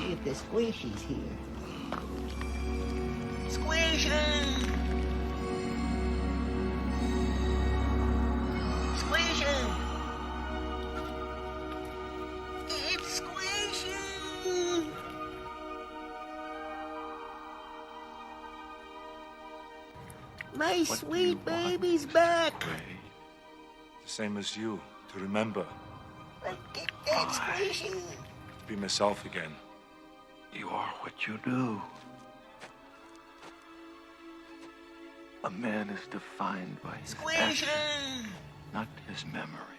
see if the squishy's here. Squishy! Squishy! It's Squishy! My sweet baby's back! The same as you, to remember. Get that Squishy! To be myself again. You are what you do. A man is defined by his Squishy! action, not his memory.